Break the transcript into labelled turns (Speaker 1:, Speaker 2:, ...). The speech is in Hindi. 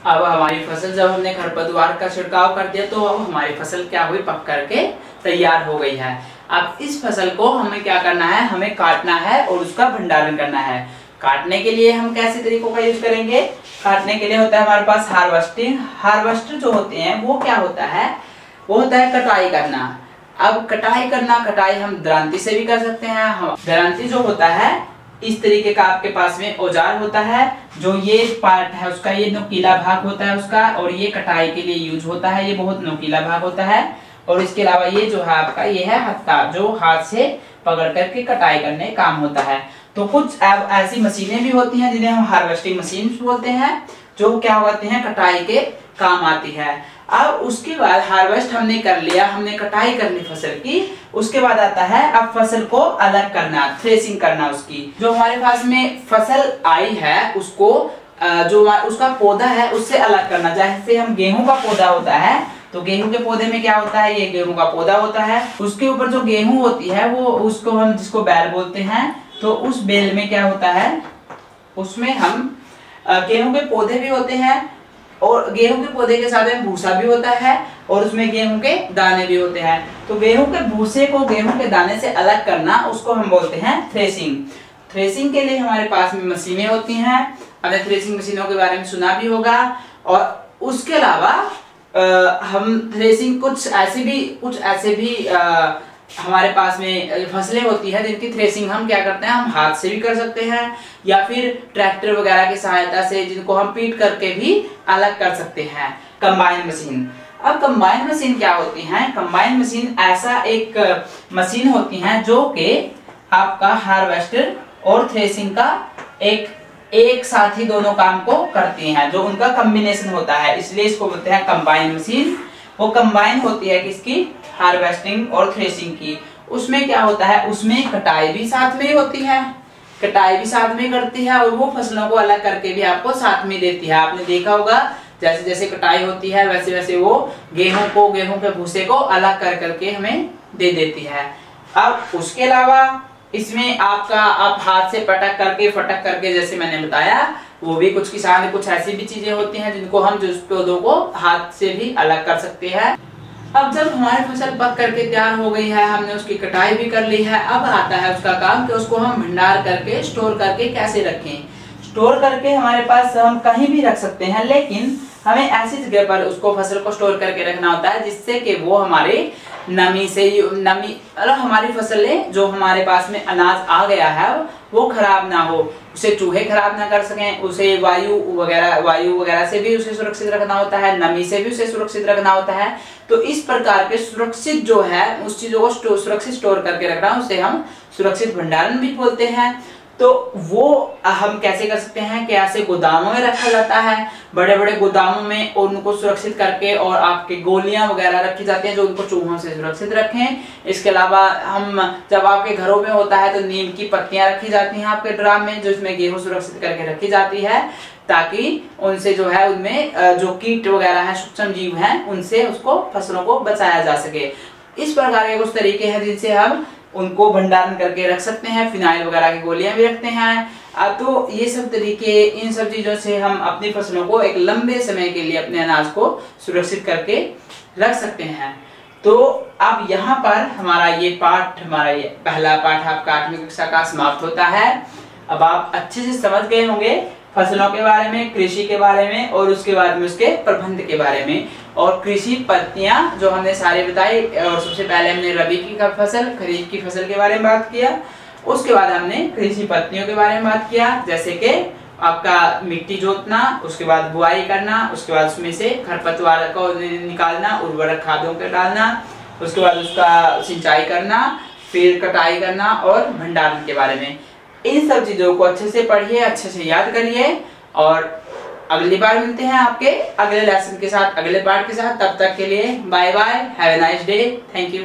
Speaker 1: अब हमारी फसल जब हमने खरपतवार का छिड़काव कर दिया तो अब हमारी फसल क्या हुई, पक करके तैयार हो गई है। अब इस फसल को हमें क्या करना है, हमें काटना है और उसका भंडारण करना है। काटने के लिए हम कैसे तरीकों का यूज करेंगे, काटने के लिए होता है हमारे पास हार्वेस्टिंग। हार्वेस्टर जो होते हैं वो क्या होता है, वो होता है कटाई करना। अब कटाई करना, कटाई हम दरांती से भी कर सकते हैं। दरांती जो होता है इस तरीके का आपके पास में औजार होता है, जो ये पार्ट है उसका ये नुकीला भाग होता है उसका, और ये कटाई के लिए यूज होता है, ये बहुत नुकीला भाग होता है। और इसके अलावा ये जो है आपका ये है हत्था, जो हाथ से पकड़ करके कटाई करने काम होता है। तो कुछ ऐसी मशीनें भी होती हैं जिन्हें हम हार्वेस्टिंग मशीन बोलते हैं, जो क्या होते हैं कटाई के काम आती है। अब उसके बाद हार्वेस्ट हमने कर लिया, हमने कटाई कर ली फसल की, उसके बाद आता है अब फसल को अलग करना, थ्रेसिंग करना। उसकी जो हमारे पास में फसल आई है उसको जो उसका पौधा है उससे अलग करना। जैसे हम गेहूं का पौधा होता है तो गेहूं के पौधे में क्या होता है, ये गेहूं का पौधा होता है, उसके ऊपर जो गेहूं होती है वो उसको हम जिसको बैल बोलते हैं, तो उस बेल में क्या होता है, उसमें हम गेहूं के पौधे भी होते हैं और गेहूं के पौधे के साथ में भूसा भी होता है और उसमें गेहूं के दाने भी होते हैं। तो गेहूं के भूसे को गेहूं के दाने से अलग करना उसको हम बोलते हैं थ्रेसिंग। थ्रेसिंग के लिए हमारे पास में मशीनें होती हैं, आपने थ्रेसिंग मशीनों के बारे में सुना भी होगा। और उसके अलावा हम थ्रेसिंग कुछ ऐसे भी हमारे पास में फसलें होती है जिनकी थ्रेसिंग हम क्या करते हैं, हम हाथ से भी कर सकते हैं या फिर ट्रैक्टर वगैरह की सहायता से, जिनको हम पीट करके भी अलग कर सकते हैं। Combine machine. अब कंबाइन मशीन क्या होती है, कंबाइन मशीन ऐसा एक मशीन होती है जो कि आपका हार्वेस्टर और थ्रेसिंग का एक साथ ही दोनों काम को करती हैं, जो उनका कॉम्बिनेशन होता है, इसलिए इसको बोलते हैं कंबाइन मशीन। वो कंबाइन होती है किसकी, हार्वेस्टिंग और थ्रेसिंग की। उसमें क्या होता है, उसमें कटाई भी साथ में ही होती है, कटाई भी साथ में करती है और वो फसलों को अलग करके भी आपको साथ में देती है। आपने देखा होगा जैसे जैसे कटाई होती है वैसे वैसे वो गेहूं के भूसे को अलग कर करके हमें दे देती है। अब उसके अलावा इसमें आपका आप हाथ से पटक करके जैसे मैंने बताया, वो भी कुछ किसान कुछ ऐसी भी चीजें होती हैं जिनको हम जो पौधों को हाथ से भी अलग कर सकते हैं। अब जब हमारी फसल पक करके तैयार हो गई है, हमने उसकी कटाई भी कर ली है, अब आता है उसका काम कि उसको हम भंडार करके स्टोर करके कैसे रखें। स्टोर करके हमारे पास हम कहीं भी रख सकते हैं, लेकिन हमें ऐसी जगह पर उसको फसल को स्टोर करके रखना होता है जिससे कि वो हमारे मतलब हमारी फसलें जो हमारे पास में अनाज आ गया है वो खराब ना हो, उसे चूहे खराब ना कर सकें, उसे वायु वगैरह से भी उसे सुरक्षित रखना होता है, नमी से भी उसे सुरक्षित रखना होता है। तो इस प्रकार के सुरक्षित जो है उस चीजों को सुरक्षित स्टोर करके रखना, उसे हम सुरक्षित भंडारण भी बोलते हैं। तो वो हम कैसे कर सकते हैं कि ऐसे गोदामों में रखा जाता है, बड़े बड़े गोदामों में, और उनको सुरक्षित करके, और आपके गोलियां वगैरह रखी जाती हैं जो उनको चूहों से सुरक्षित रखें। इसके अलावा हम जब आपके घरों में होता है तो नीम की पत्तियां रखी जाती हैं आपके ड्राम में, जिसमें गेहूं सुरक्षित करके रखी जाती है, ताकि उनसे जो है उनमें जो कीट वगैरह हैं, सूक्ष्म जीव हैं, उनसे उसको फसलों को बचाया जा सके। इस प्रकार के कुछ तरीके हैं जिनसे हम उनको भंडारण करके रख सकते हैं। फिनाइल वगैरह की गोलियां भी रखते हैं। तो ये सब तरीके, इन सब चीजों से हम अपनी फसलों को एक लंबे समय के लिए अपने अनाज को सुरक्षित करके रख सकते हैं। तो अब यहाँ पर हमारा ये पहला पाठ आपका 8वीं कक्षा का समाप्त होता है। अब आप अच्छे से समझ गए होंगे फसलों के बारे में, कृषि के बारे में, और उसके बाद में उसके प्रबंध के बारे में। और कृषि पत्तियां जो हमने सारे बताई, और सबसे पहले हमने रबी की फसल, खरीफ की फसल के बारे में बात किया। उसके बाद हमने कृषि पत्तियों के बारे में बात किया, जैसे कि आपका मिट्टी जोतना, उसके बाद बुआई करना, उसके बाद उसमें से खरपतवार को निकालना, उर्वरक खादों को डालना, उसके बाद उसका सिंचाई करना, फिर कटाई करना और भंडारण के बारे में। इन सब चीजों को अच्छे से पढ़िए, अच्छे से याद करिए, और अगली बार मिलते हैं आपके अगले लेसन के साथ, अगले पार्ट के साथ। तब तक के लिए bye bye, have a nice day, thank you.